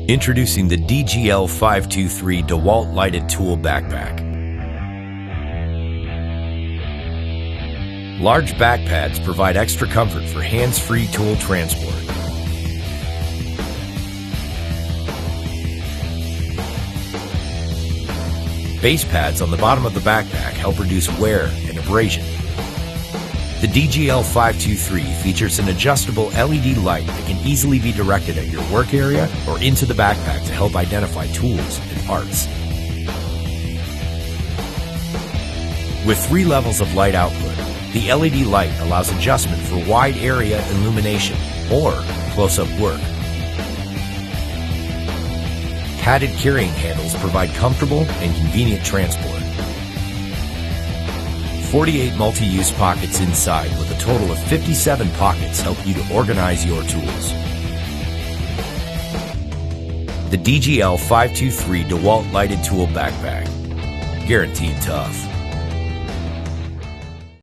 Introducing the DGL523 DEWALT Lighted Tool Backpack. Large back pads provide extra comfort for hands-free tool transport. Base pads on the bottom of the backpack help reduce wear and abrasion. The DGL523 features an adjustable LED light that can easily be directed at your work area or into the backpack to help identify tools and parts. With 3 levels of light output, the LED light allows adjustment for wide area illumination or close-up work. Padded carrying handles provide comfortable and convenient transport. 48 multi-use pockets inside with a total of 57 pockets help you to organize your tools. The DGL523 DEWALT Lighted Tool Backpack. Guaranteed tough.